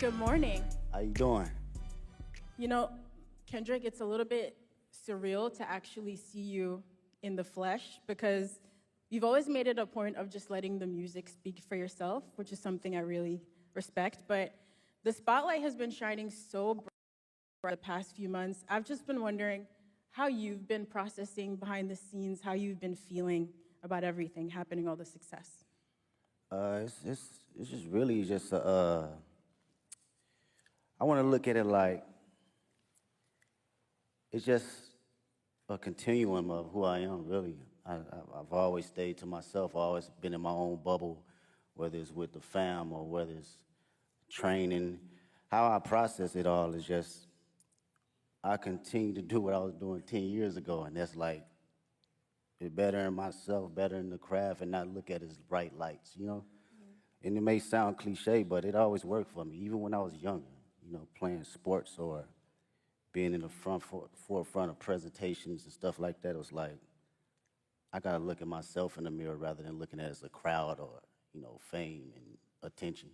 Good morning. How you doing? You know, Kendrick, it's a little bit surreal to actually see you in the flesh because you've always made it a point of just letting the music speak for yourself, which is something I really respect. But the spotlight has been shining so bright the past few months. I've just been wondering how you've been processing behind the scenes, how you've been feeling about everything happening, all the success. It's just really just I want to look at it like it's just a continuum of who I am, really. I've always stayed to myself. I've always been in my own bubble, whether it's with the fam or whether it's training. How I process it all is just I continue to do what I was doing 10 years ago, and that's like be better in myself, better in the craft, and not look at it as bright lights, you know? And it may sound cliche, but it always worked for me, even when I was younger, you know, playing sports or being in the forefront of presentations and stuff like that. It was like, I gotta look at myself in the mirror rather than looking at it as a crowd or, you know, fame and attention.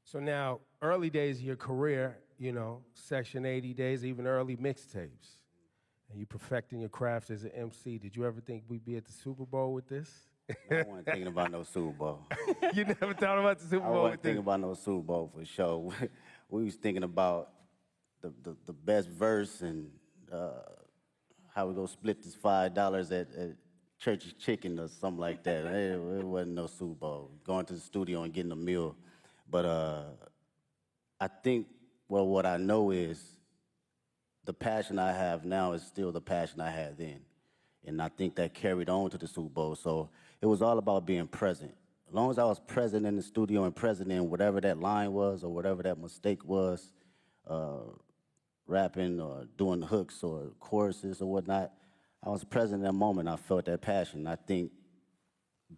So now, early days of your career, you know, Section 80 days, even early mixtapes, and you perfecting your craft as an MC. Did you ever think we'd be at the Super Bowl with this? I wasn't thinking about no Super Bowl. You never thought about the Super I Bowl wasn't with thinking this? about no Super Bowl for sure. We was thinking about the best verse and how we gonna split this $5 at Church's Chicken or something like that. It wasn't no Super Bowl. Going to the studio and getting a meal. But I think, well, what I know is the passion I have now is still the passion I had then. And I think that carried on to the Super Bowl. So it was all about being present. As long as I was present in the studio and present in whatever that line was or whatever that mistake was, rapping or doing hooks or choruses or whatnot, I was present in that moment. I felt that passion. I think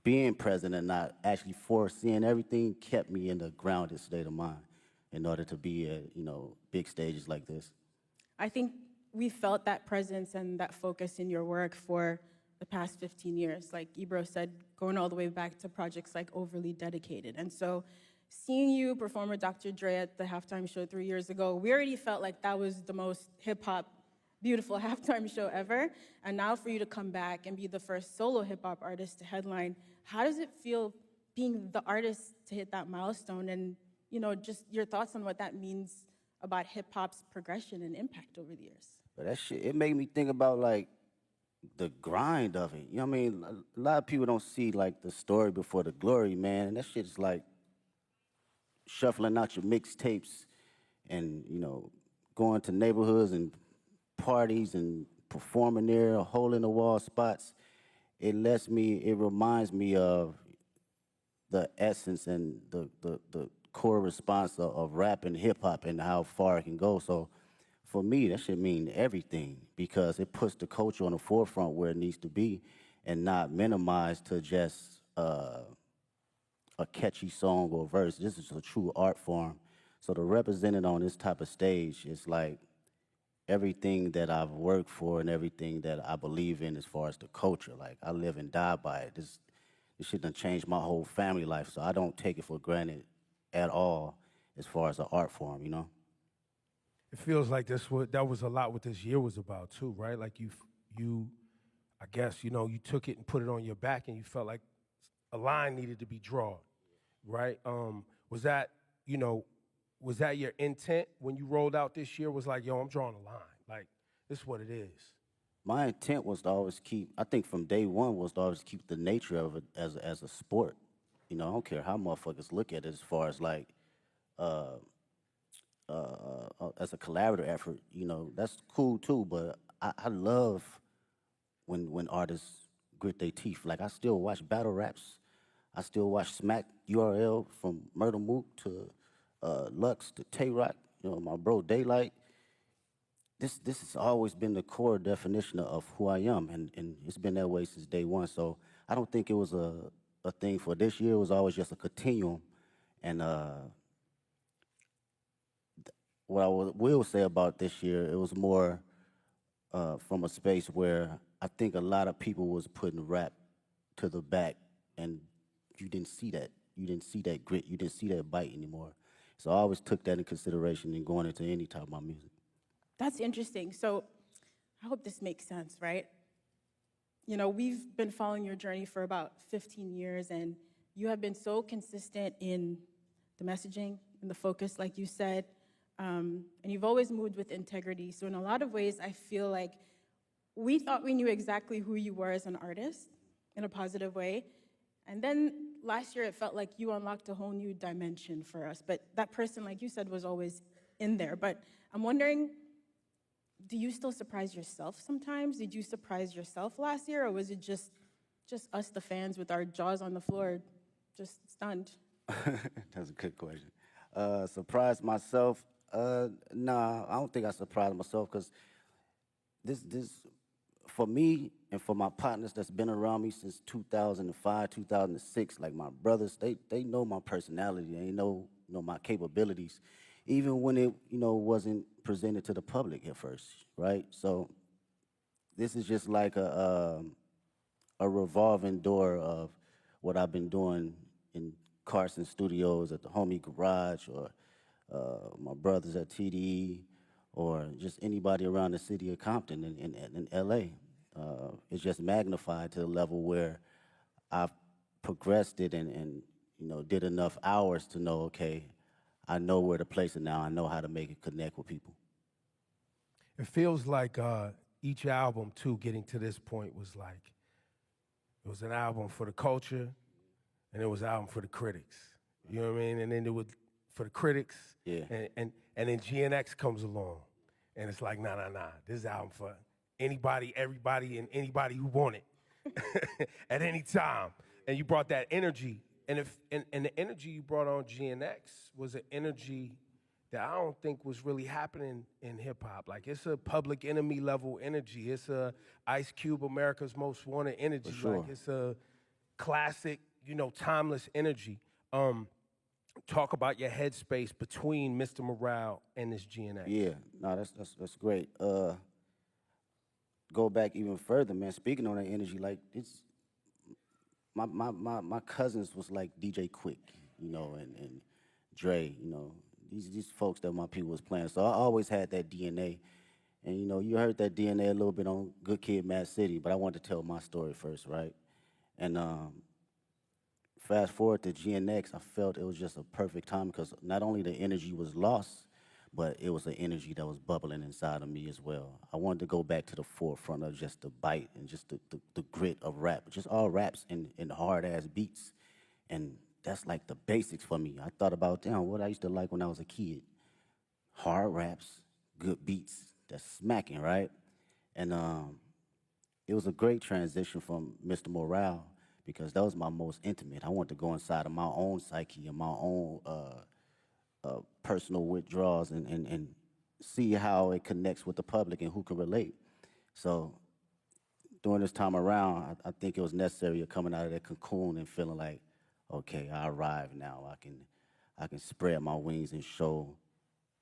being present and not actually foreseeing everything kept me in the grounded state of mind in order to be at, you know, big stages like this. I think we felt that presence and that focus in your work for the past 15 years. Like Ebro said, going all the way back to projects like Overly Dedicated. And so seeing you perform with Dr. Dre at the halftime show 3 years ago, we already felt like that was the most hip-hop, beautiful halftime show ever. And now for you to come back and be the first solo hip-hop artist to headline, how does it feel being the artist to hit that milestone? And, you know, just your thoughts on what that means about hip-hop's progression and impact over the years. But that shit, it made me think about, like, the grind of it. You know what I mean? A lot of people don't see, like, the story before the glory, man. And that shit is like shuffling out your mixtapes and, you know, going to neighborhoods and parties and performing there, hole-in-the-wall spots. It reminds me of the essence and the core response of rap and hip-hop and how far it can go. So for me, that should mean everything because it puts the culture on the forefront where it needs to be and not minimized to just a catchy song or verse. This is a true art form. So to represent it on this type of stage is like everything that I've worked for and everything that I believe in as far as the culture. Like, I live and die by it. This shit done changed my whole family life, so I don't take it for granted at all as far as an art form, you know? It feels like that was a lot what this year was about too, right? Like you, I guess, you know, you took it and put it on your back and you felt like a line needed to be drawn, right? Was that your intent when you rolled out this year? Was like, yo, I'm drawing a line. Like, this is what it is. My intent was to always keep, I think from day one was to always keep the nature of it as a sport. You know, I don't care how motherfuckers look at it as far as like, as a collaborative effort, you know, that's cool too, but I love when artists grit their teeth. Like, I still watch battle raps. I still watch Smack URL from Murda Mook to Lux to Tay Roc, you know, my bro Daylyt. This has always been the core definition of who I am, and it's been that way since day one. So I don't think it was a thing for this year. It was always just a continuum. And what I will say about this year, it was more from a space where I think a lot of people was putting rap to the back, and you didn't see that. You didn't see that grit. You didn't see that bite anymore. So I always took that in consideration in going into any type of my music. That's interesting. So I hope this makes sense, right? You know, we've been following your journey for about 15 years, and you have been so consistent in the messaging and the focus, like you said, and you've always moved with integrity. So in a lot of ways, I feel like we thought we knew exactly who you were as an artist in a positive way. And then last year, it felt like you unlocked a whole new dimension for us. But that person, like you said, was always in there. But I'm wondering, do you still surprise yourself sometimes? Did you surprise yourself last year, or was it just us, the fans, with our jaws on the floor, just stunned? That's a good question. Surprise myself? Nah, I don't think I surprised myself because this, for me and for my partners that's been around me since 2005, 2006, like my brothers, they know my personality. They know my capabilities, even when it wasn't presented to the public at first, right? So this is just like a revolving door of what I've been doing in Carson Studios, at the homie garage, or my brothers at TDE, or just anybody around the city of Compton in LA. It's just magnified to the level where I've progressed it and did enough hours to know, okay, I know where to place it now. I know how to make it connect with people. It feels like each album, too, getting to this point was like, it was an album for the culture, and it was an album for the critics. You know what I mean? And then it was for the critics, Yeah. and then GNX comes along, and it's like, nah. This is an album for anybody, everybody, and anybody who want it at any time. And you brought that energy, and the energy you brought on GNX was an energy that I don't think was really happening in hip hop. Like, it's a Public Enemy level energy. It's a Ice Cube, America's Most Wanted energy. For sure. Like, it's a classic, timeless energy. Talk about your headspace between Mr. Morale and this GNX. Yeah, no, that's great. Go back even further, man. Speaking on that energy, like it's my cousins was like DJ Quick, and Dre, these folks that my people was playing. So I always had that DNA, and you heard that DNA a little bit on Good Kid, Mad City, but I wanted to tell my story first, right? And fast forward to GNX, I felt it was just a perfect time because not only the energy was lost, but it was an energy that was bubbling inside of me as well. I wanted to go back to the forefront of just the bite and just the grit of rap, just all raps and hard-ass beats. And that's like the basics for me. I thought about, damn, what I used to like when I was a kid. Hard raps, good beats, that's smacking, right? And it was a great transition from Mr. Morale because that was my most intimate. I wanted to go inside of my own psyche and my own personal withdrawals and see how it connects with the public and who can relate. So during this time around, I think it was necessary of coming out of that cocoon and feeling like, okay, I arrived now. I can spread my wings and show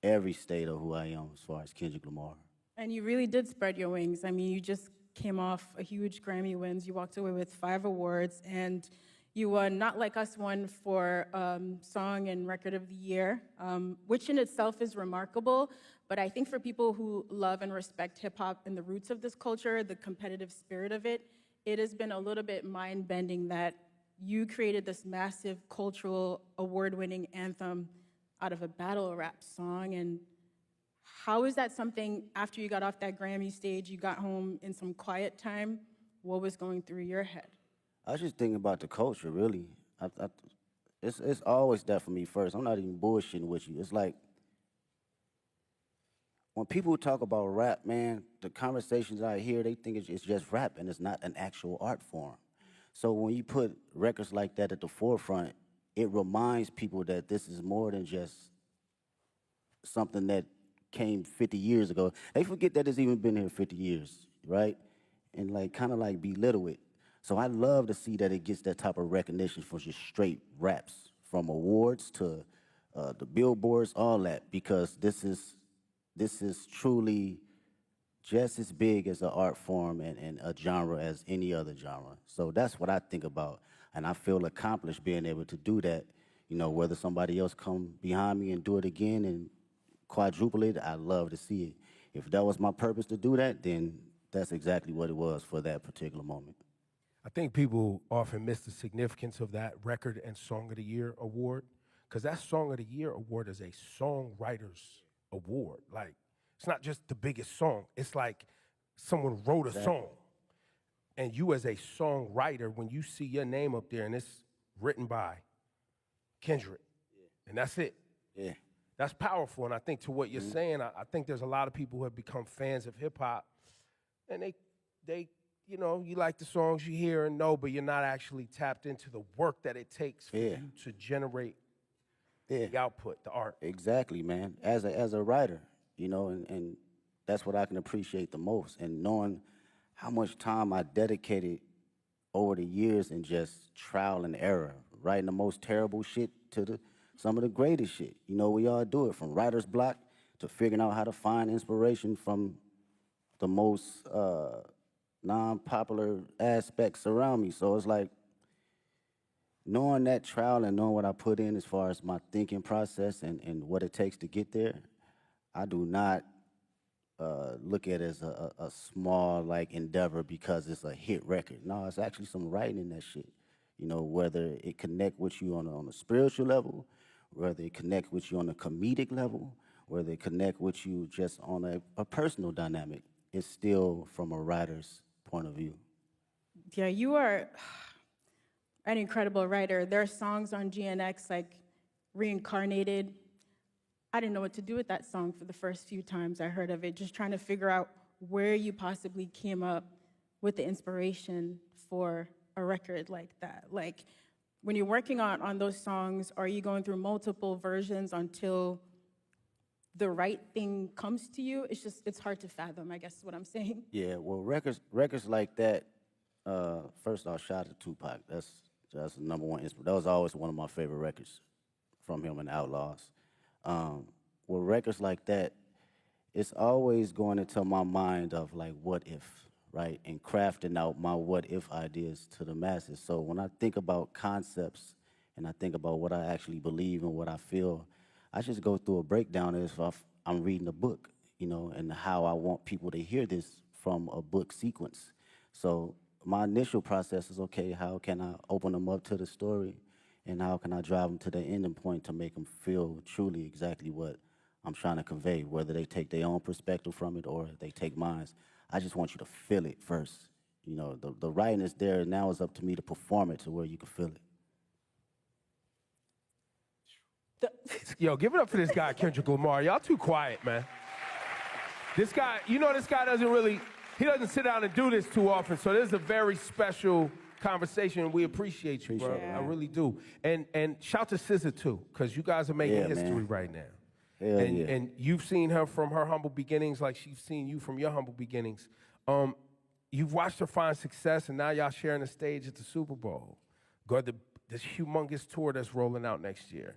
every state of who I am as far as Kendrick Lamar. And you really did spread your wings. I mean, you just came off a huge Grammy wins. You walked away with 5 awards, and you won Not Like Us won for Song and Record of the Year, which in itself is remarkable. But I think for people who love and respect hip-hop and the roots of this culture, the competitive spirit of it, it has been a little bit mind-bending that you created this massive cultural award-winning anthem out of a battle rap song. And how is that something, after you got off that Grammy stage, you got home in some quiet time, what was going through your head? I was just thinking about the culture, really. It's always that for me first. I'm not even bullshitting with you. It's like, when people talk about rap, man, the conversations I hear, they think it's just rap and it's not an actual art form. So when you put records like that at the forefront, it reminds people that this is more than just something that came 50 years ago. They forget that it's even been here 50 years, right? And like kind of like belittle it. So I love to see that it gets that type of recognition for just straight raps, from awards to the billboards, all that, because this is truly just as big as an art form and a genre as any other genre. So that's what I think about, and I feel accomplished being able to do that, You know, whether somebody else come behind me and do it again and quadruple it, I love to see it. If that was my purpose to do that, then that's exactly what it was for that particular moment. I think people often miss the significance of that Record and Song of the Year award, because that Song of the Year award is a songwriter's award. Like, it's not just the biggest song. It's like someone wrote a song. And you as a songwriter, when you see your name up there and it's written by Kendrick, and that's it. Yeah. That's powerful. And I think to what you're saying, I think there's a lot of people who have become fans of hip hop, and they you know, you like the songs you hear and know, but you're not actually tapped into the work that it takes for you to generate the output, the art. Exactly, man. As a writer, you know, and that's what I can appreciate the most. And knowing how much time I dedicated over the years in just trial and error, writing the most terrible shit to some of the greatest shit. You know, we all do it, from writer's block to figuring out how to find inspiration from the most non-popular aspects around me. So it's like, knowing that trial and knowing what I put in as far as my thinking process and what it takes to get there, I do not look at it as a small, like, endeavor because it's a hit record. No, it's actually some writing in that shit. You know, whether it connect with you on a spiritual level, whether it connect with you on a comedic level, whether it connect with you just on a personal dynamic, it's still from a writer's point of view. Yeah, you are an incredible writer. There are songs on GNX like Reincarnated. I didn't know what to do with that song for the first few times I heard of it, just trying to figure out where you possibly came up with the inspiration for a record like that. Like, when you're working on those songs, are you going through multiple versions until the right thing comes to you? It's hard to fathom, I guess is what I'm saying. Yeah, well, records like that, first off, shout out to Tupac. That's the number one inspiration. That was always one of my favorite records from him and Outlaws. With records like that, it's always going into my mind of, like, what if, right? And crafting out my what if ideas to the masses. So when I think about concepts and I think about what I actually believe and what I feel, I just go through a breakdown as if I'm reading a book, you know, and how I want people to hear this from a book sequence. So my initial process is, okay, how can I open them up to the story, and how can I drive them to the ending point to make them feel truly exactly what I'm trying to convey, whether they take their own perspective from it or they take mine. I just want you to feel it first. You know, the writing is there, and now it's up to me to perform it to where you can feel it. Yo, give it up for this guy, Kendrick Lamar. Y'all too quiet, man. This guy, you know, this guy he doesn't sit down and do this too often, so this is a very special conversation. We appreciate you, bro. I really do. And shout to SZA, too, because you guys are making history right now. Hell yeah. And you've seen her from her humble beginnings like she's seen you from your humble beginnings. You've watched her find success, and now y'all sharing the stage at the Super Bowl. This humongous tour that's rolling out next year.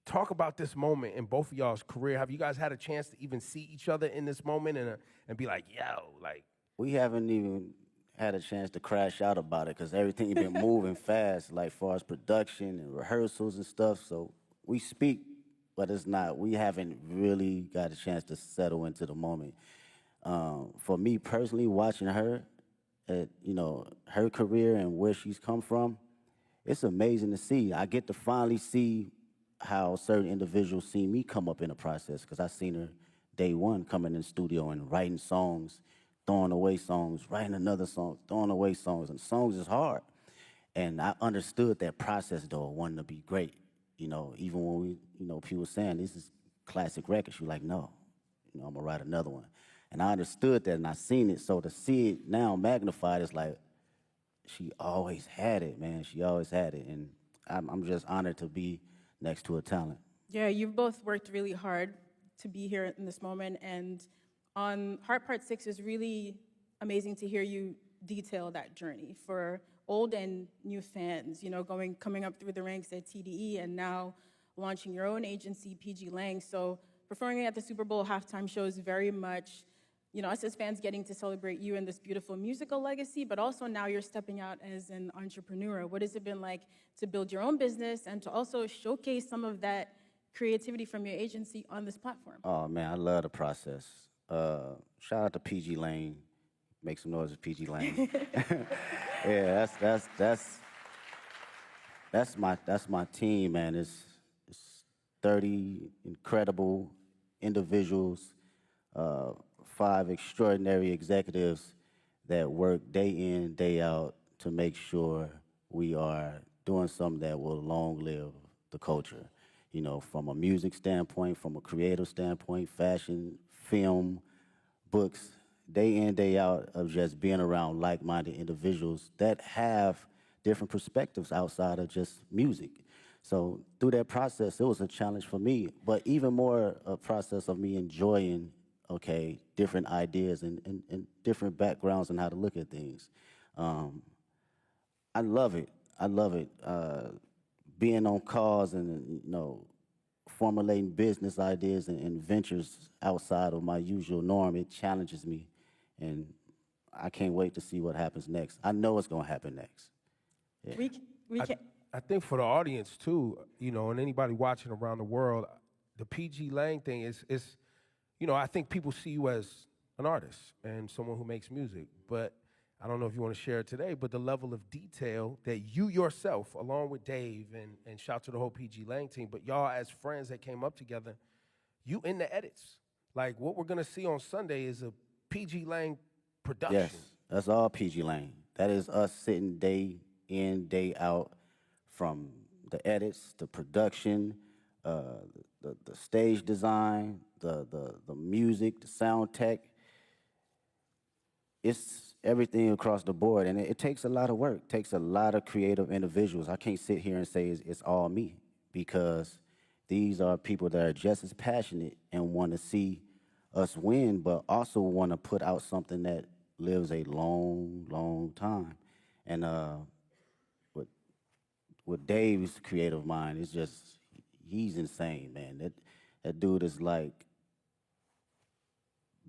Talk about this moment in both of y'all's career. Have you guys had a chance to even see each other in this moment and be like, yo, like? We haven't even had a chance to crash out about it because everything been moving fast, like far as production and rehearsals and stuff. So we speak, but we haven't really got a chance to settle into the moment. For me personally, watching her, you know, her career and where she's come from, it's amazing to see. I get to finally see how certain individuals see me come up in the process, because I seen her day one coming in the studio and writing songs, throwing away songs, writing another song, throwing away songs, and songs is hard. And I understood that process, though, wanting to be great. You know, even when people saying, this is classic records, you're like, no, you know, I'm gonna write another one. And I understood that, and I seen it, so to see it now magnified, it's like, she always had it, man. She always had it, and I'm just honored to be next to a talent. Yeah, you've both worked really hard to be here in this moment, and on Heart Part 6 is really amazing to hear you detail that journey for old and new fans, you know, coming up through the ranks at TDE and now launching your own agency, PgLang. So performing at the Super Bowl halftime show is very much us as fans getting to celebrate you and this beautiful musical legacy, but also now you're stepping out as an entrepreneur. What has it been like to build your own business and to also showcase some of that creativity from your agency on this platform? Oh man, I love the process. Shout out to PgLang. Make some noise with PgLang. Yeah, that's my team, man. It's 30 incredible individuals, 5 extraordinary executives that work day in, day out to make sure we are doing something that will long live the culture. From a music standpoint, from a creative standpoint, fashion, film, books, day in, day out of just being around like-minded individuals that have different perspectives outside of just music. So through that process, it was a challenge for me, but even more a process of me enjoying, different ideas and different backgrounds and how to look at things. I love it. I love it. Being on calls and, formulating business ideas and ventures outside of my usual norm, it challenges me. And I can't wait to see what happens next. I know what's going to happen next. Yeah. We can. I think for the audience too, and anybody watching around the world, the PgLang thing is, I think people see you as an artist and someone who makes music, but I don't know if you want to share it today, but the level of detail that you yourself, along with Dave and shout to the whole PgLang team, but y'all as friends that came up together, you in the edits. Like what we're gonna see on Sunday is a PgLang production. Yes, that's all PgLang. That is us sitting day in, day out, from the edits, the production, the stage design, the music, the sound tech. It's everything across the board, and it takes a lot of work. It takes a lot of creative individuals. I can't sit here and say it's all me, because these are people that are just as passionate and want to see us win, but also want to put out something that lives a long, long time. And with Dave's creative mind, it's just, he's insane, man. That dude is like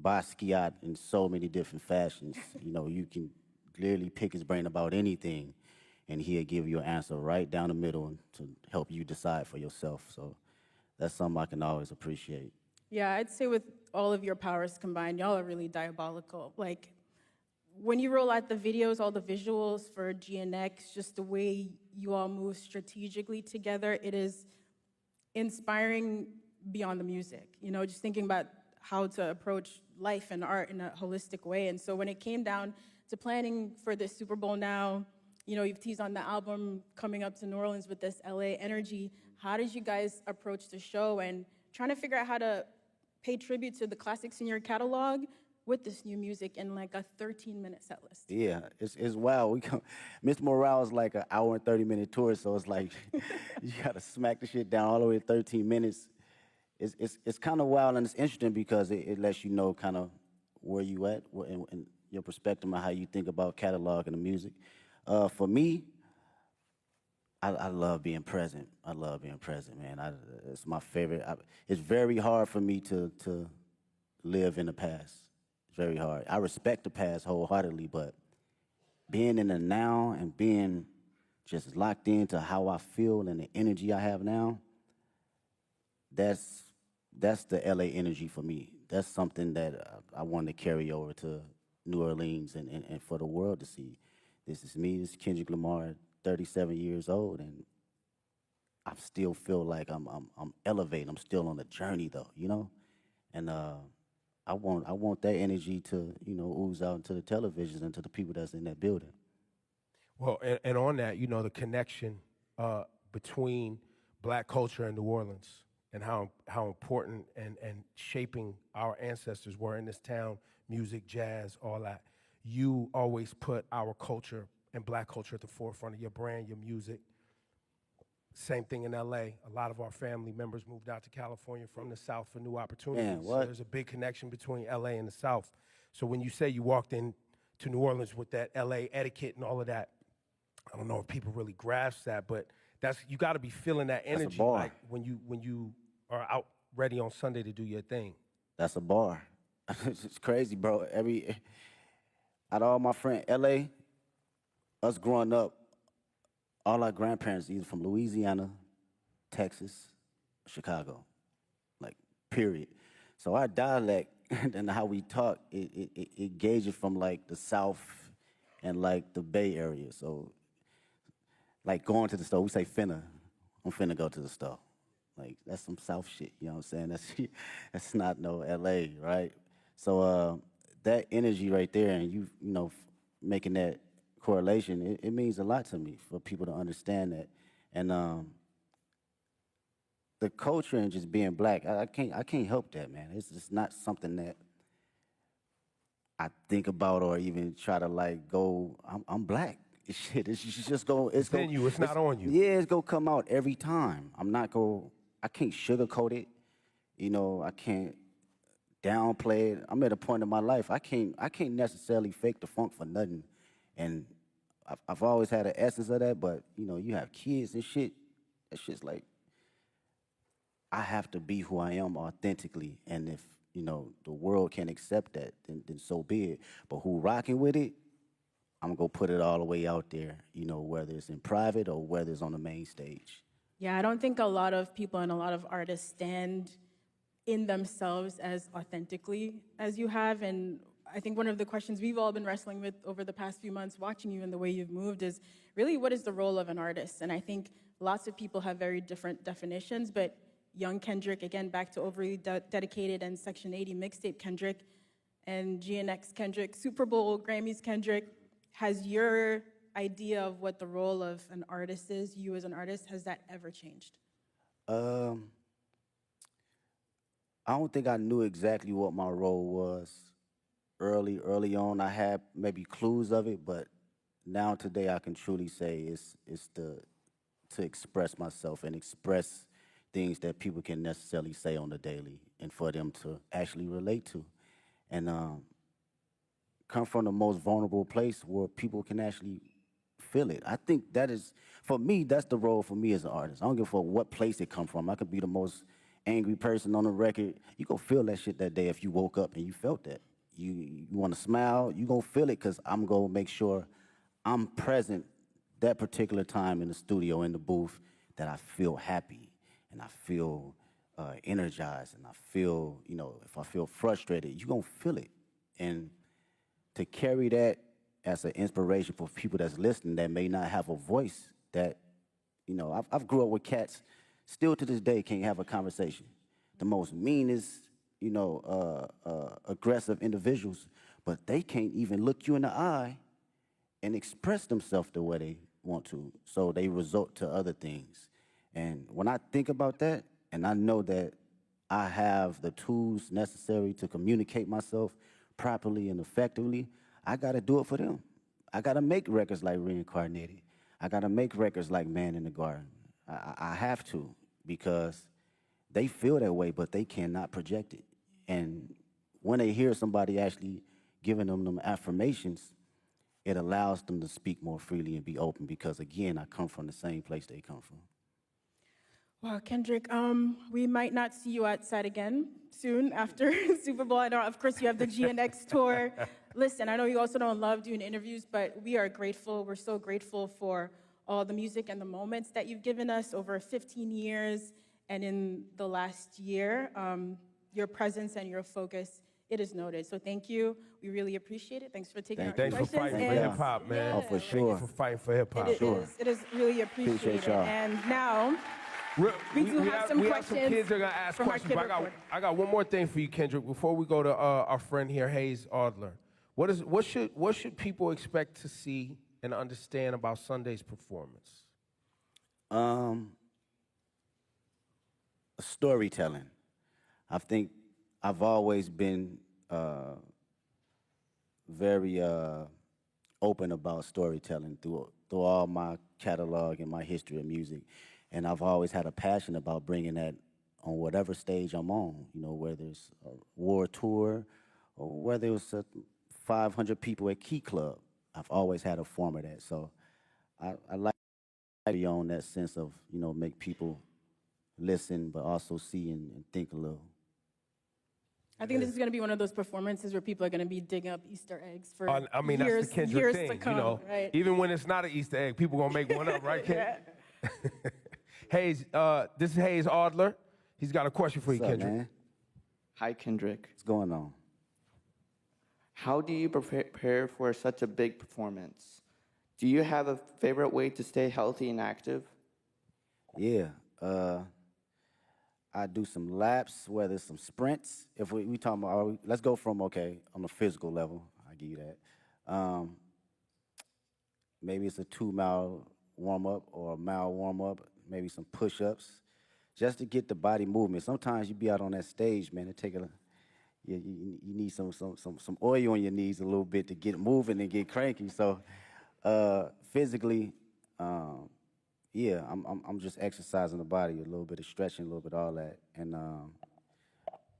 Basquiat in so many different fashions. You can clearly pick his brain about anything, and he'll give you an answer right down the middle to help you decide for yourself. So that's something I can always appreciate. Yeah, I'd say with all of your powers combined, y'all are really diabolical. Like, when you roll out the videos, all the visuals for GNX, just the way you all move strategically together, it is inspiring beyond the music. Just thinking about how to approach life and art in a holistic way. And so when it came down to planning for this Super Bowl now, you've teased on the album coming up to New Orleans with this LA energy. How did you guys approach the show and trying to figure out how to pay tribute to the classics in your catalog with this new music in like a 13-minute set list? Yeah, it's wild. Mr. Morale is like an hour and 30-minute tour, so it's like you gotta smack the shit down all the way to 13 minutes. It's kind of wild, and it's interesting because it lets you know kind of where you at and your perspective on how you think about catalog and the music. For me, I love being present. I love being present, man. It's my favorite. It's very hard for me to live in the past. It's very hard. I respect the past wholeheartedly, but being in the now and being just locked into how I feel and the energy I have now, that's the LA energy for me. That's something that I want to carry over to New Orleans and for the world to see. This is me, this is Kendrick Lamar, 37 years old, and I still feel like I'm elevating. I'm still on the journey though, And I want that energy to, ooze out into the televisions and to the people that's in that building. Well, and on that, the connection between black culture and New Orleans and how important and shaping our ancestors were in this town, music, jazz, all that. You always put our culture and black culture at the forefront of your brand, your music. Same thing in LA. A lot of our family members moved out to California from the South for new opportunities. Man, what? So there's a big connection between LA and the South. So when you say you walked in to New Orleans with that LA etiquette and all of that, I don't know if people really grasp that, but you got to be feeling that energy. That's a bar. Like when you are out ready on Sunday to do your thing. That's a bar. It's crazy, bro. Out of all my friends, LA, us growing up, all our grandparents either from Louisiana, Texas, Chicago, like period. So our dialect and how we talk, it gauges from like the South and like the Bay Area. So like going to the store, we say finna. I'm finna go to the store. Like that's some South shit, you know what I'm saying? That's not no LA, right? So that energy right there, and you know making that correlation, it means a lot to me for people to understand that, and the culture and just being black, I can't help that, man. It's just not something that I think about or even try to like go. I'm black. Shit, it's just go. It's in you. It's not on you. Yeah, it's gonna come out every time. I can't sugarcoat it. You know, I can't downplay it. I'm at a point in my life I can't necessarily fake the funk for nothing, and I've always had an essence of that. But you know, you have kids and shit. That shit's like I have to be who I am authentically, and if you know the world can't accept that, then so be it. But who rocking with it, I'm gonna go put it all the way out there. You know, whether it's in private or whether it's on the main stage. Yeah, I don't think a lot of people and a lot of artists stand in themselves as authentically as you have. And I think one of the questions we've all been wrestling with over the past few months, watching you and the way you've moved, is really what is the role of an artist? And I think lots of people have very different definitions, but young Kendrick, again, back to overly dedicated and Section 80 mixtape Kendrick, and GNX Kendrick, Super Bowl, Grammys Kendrick, has your idea of what the role of an artist is, you as an artist, has that ever changed? I don't think I knew exactly what my role was early on. I had maybe clues of it, but now today I can truly say it's to express myself and express things that people can necessarily say on the daily, and for them to actually relate to, and come from the most vulnerable place where people can actually feel it. I think that is, for me, that's the role for me as an artist. I don't give a fuck what place it come from. I could be the most angry person on the record. You gonna feel that shit that day if you woke up and you felt that. You wanna smile, you gonna feel it, because I'm gonna make sure I'm present that particular time in the studio, in the booth, that I feel happy and I feel energized and I feel, you know, if I feel frustrated, you gonna feel it. And to carry that as an inspiration for people that's listening that may not have a voice, that, you know, I've grew up with cats, still to this day can't have a conversation. The most meanest, you know, aggressive individuals, but they can't even look you in the eye and express themselves the way they want to. So they resort to other things. And when I think about that, and I know that I have the tools necessary to communicate myself properly and effectively, I gotta do it for them. I gotta make records like Reincarnated. I gotta make records like Man in the Garden. I have to, because they feel that way, but they cannot project it. And when they hear somebody actually giving them affirmations, it allows them to speak more freely and be open, because again, I come from the same place they come from. Well, Kendrick, we might not see you outside again soon after Super Bowl. I know, of course, you have the GNX tour. Listen, I know you also don't love doing interviews, but we are grateful. We're so grateful for all the music and the moments that you've given us over 15 years. And in the last year, your presence and your focus, it is noted. So thank you. We really appreciate it. Thanks for taking our questions. Thanks for fighting for hip-hop, man. Oh, for sure. Thank you for fighting for hip-hop. It is really appreciated. Appreciate y'all. And now, we have some kids that are gonna ask from our questions. kid But I got one more thing for you, Kendrick. Before we go to our friend here, Hayes Adler, what should people expect to see and understand about Sunday's performance? Storytelling. I think I've always been very open about storytelling through all my catalog and my history of music. And I've always had a passion about bringing that on whatever stage I'm on, you know, whether it's a war tour or whether it was 500 people at Key Club. I've always had a form of that. So I like to be on that sense of, you know, make people listen but also see and think a little. I think this is going to be one of those performances where people are going to be digging up Easter eggs for I mean, years, that's the Kendrick years thing, to come, you know. right? Even when it's not an Easter egg, people gonna make one up, right, Ken? Hayes, this is Hayes Adler. He's got a question for you, What's up, Kendrick. man? Hi, Kendrick. What's going on? How do you prepare for such a big performance? Do you have a favorite way to stay healthy and active? Yeah, I do some laps, whether it's some sprints. If we talking about, let's go from, okay, on the physical level, I give you that. Maybe it's a 2-mile warm-up or a mile warm-up, maybe some push-ups, just to get the body movement. Sometimes you be out on that stage, man, it take you need some oil on your knees a little bit to get moving and get cranky. So physically, yeah, I'm just exercising the body, a little bit of stretching, a little bit of all that. And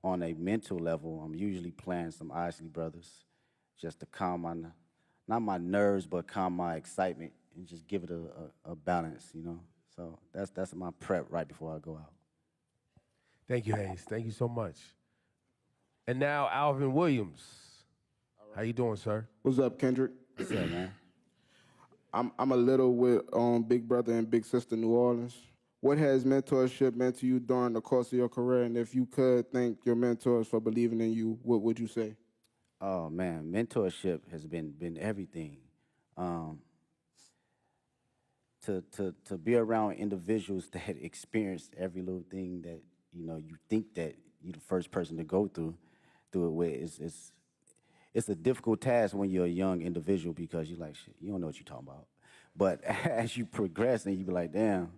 on a mental level, I'm usually playing some Isley Brothers just to calm not my nerves, but calm my excitement and just give it a balance, you know? So that's my prep right before I go out. Thank you, Hayes. Thank you so much. And now Alvin Williams. How you doing, sir? What's up, Kendrick? What's up, man? I'm a little with Big Brother and Big Sister New Orleans. What has mentorship meant to you during the course of your career? And if you could thank your mentors for believing in you, what would you say? Oh man, mentorship has been everything. To be around individuals that had experienced every little thing that you think that you're the first person to go through it with it's a difficult task when you're a young individual because you're like, shit, you don't know what you're talking about. But as you progress and you be like, damn,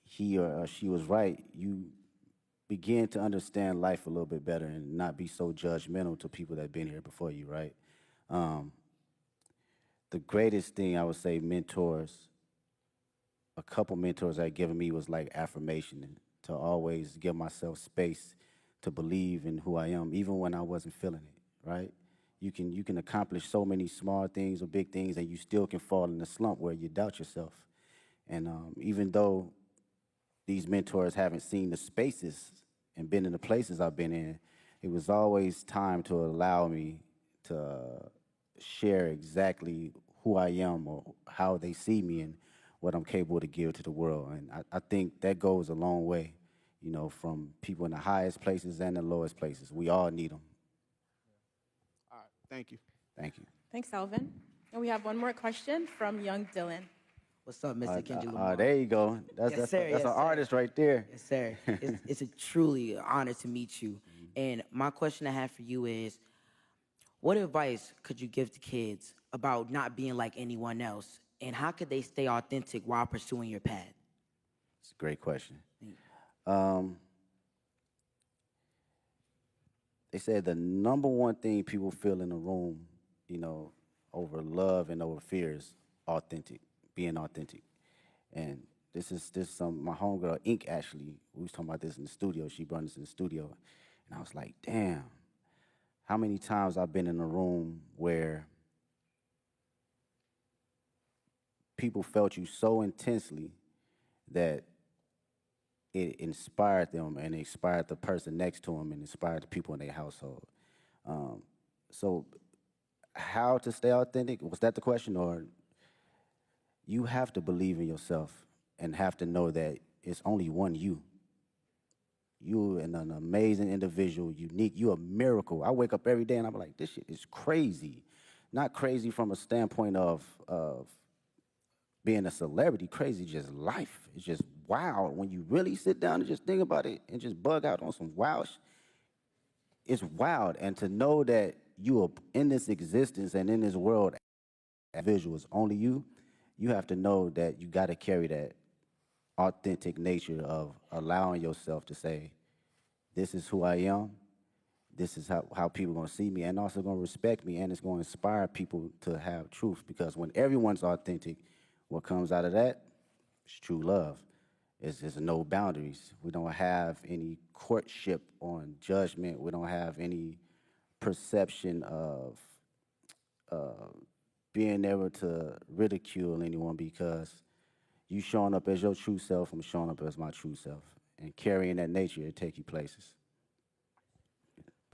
he or she was right, you begin to understand life a little bit better and not be so judgmental to people that have been here before you, right? The greatest thing I would say a couple mentors that given me was like affirmation and to always give myself space to believe in who I am, even when I wasn't feeling it, right? You can accomplish so many small things or big things and you still can fall in a slump where you doubt yourself. And even though these mentors haven't seen the spaces and been in the places I've been in, it was always time to allow me to share exactly who I am or how they see me and what I'm capable to give to the world. And I think that goes a long way, you know, from people in the highest places and the lowest places. We all need them. All right, thank you. Thank you. Thanks, Alvin. And we have one more question from young Dylan. What's up, Mr. Kendrick Lamar? There you go. That's Yes, sir. an artist right there. Yes, sir. It's a truly honor to meet you. And my question I have for you is, what advice could you give to kids about not being like anyone else? And how could they stay authentic while pursuing your path? It's a great question. They said the number one thing people feel in a room, you know, over love and over fear is being authentic. And this my homegirl, Ink, actually, we was talking about this in the studio. She brought this in the studio. And I was like, damn, how many times I've been in a room where people felt you so intensely that it inspired them and it inspired the person next to them and inspired the people in their household. So how to stay authentic? Was that the question? Or you have to believe in yourself and have to know that it's only one you. You're an amazing individual, unique. You're a miracle. I wake up every day and I'm like, this shit is crazy. Not crazy from a standpoint of being a celebrity, crazy just life. It's just wild. When you really sit down and just think about it and just bug out on some wild it's wild. And to know that you are in this existence and in this world, visual is only you, you have to know that you got to carry that authentic nature of allowing yourself to say, this is who I am, this is how people are going to see me and also going to respect me, and it's going to inspire people to have truth, because when everyone's authentic, what comes out of that is true love. There's no boundaries. We don't have any courtship on judgment. We don't have any perception of being able to ridicule anyone, because you showing up as your true self, I'm showing up as my true self. And carrying that nature, it take you places.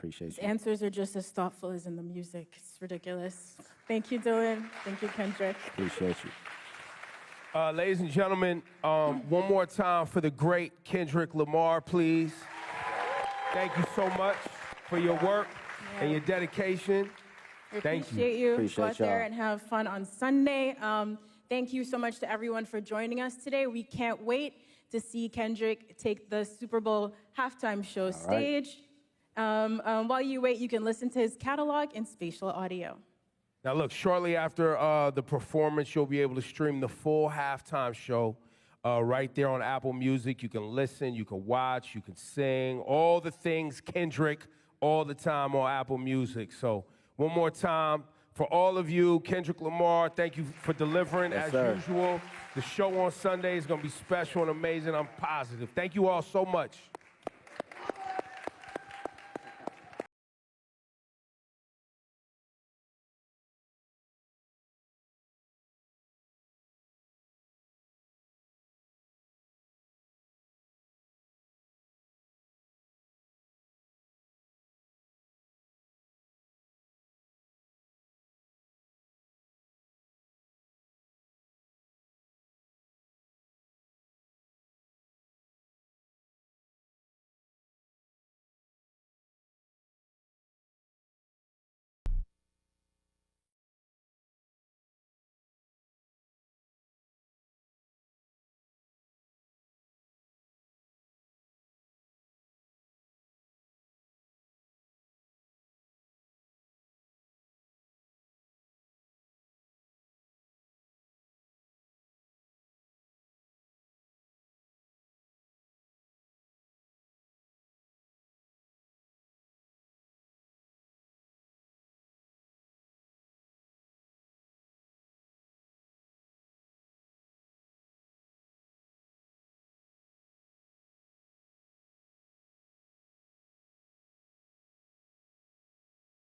Appreciate His you. answers are just as thoughtful as in the music. It's ridiculous. Thank you, Dylan. Thank you, Kendrick. Appreciate you. Ladies and gentlemen, one more time for the great Kendrick Lamar, please. Thank you so much for your work and your dedication. We Thank you. appreciate you. Appreciate Go out there y'all. and have fun on Sunday. Thank you so much to everyone for joining us today. We can't wait to see Kendrick take the Super Bowl halftime show stage. While you wait, you can listen to his catalog in spatial audio. Now look, shortly after the performance, you'll be able to stream the full halftime show right there on Apple Music. You can listen, you can watch, you can sing, all the things Kendrick all the time on Apple Music. So one more time, for all of you, Kendrick Lamar, thank you for delivering as usual. The show on Sunday is going to be special and amazing. I'm positive. Thank you all so much.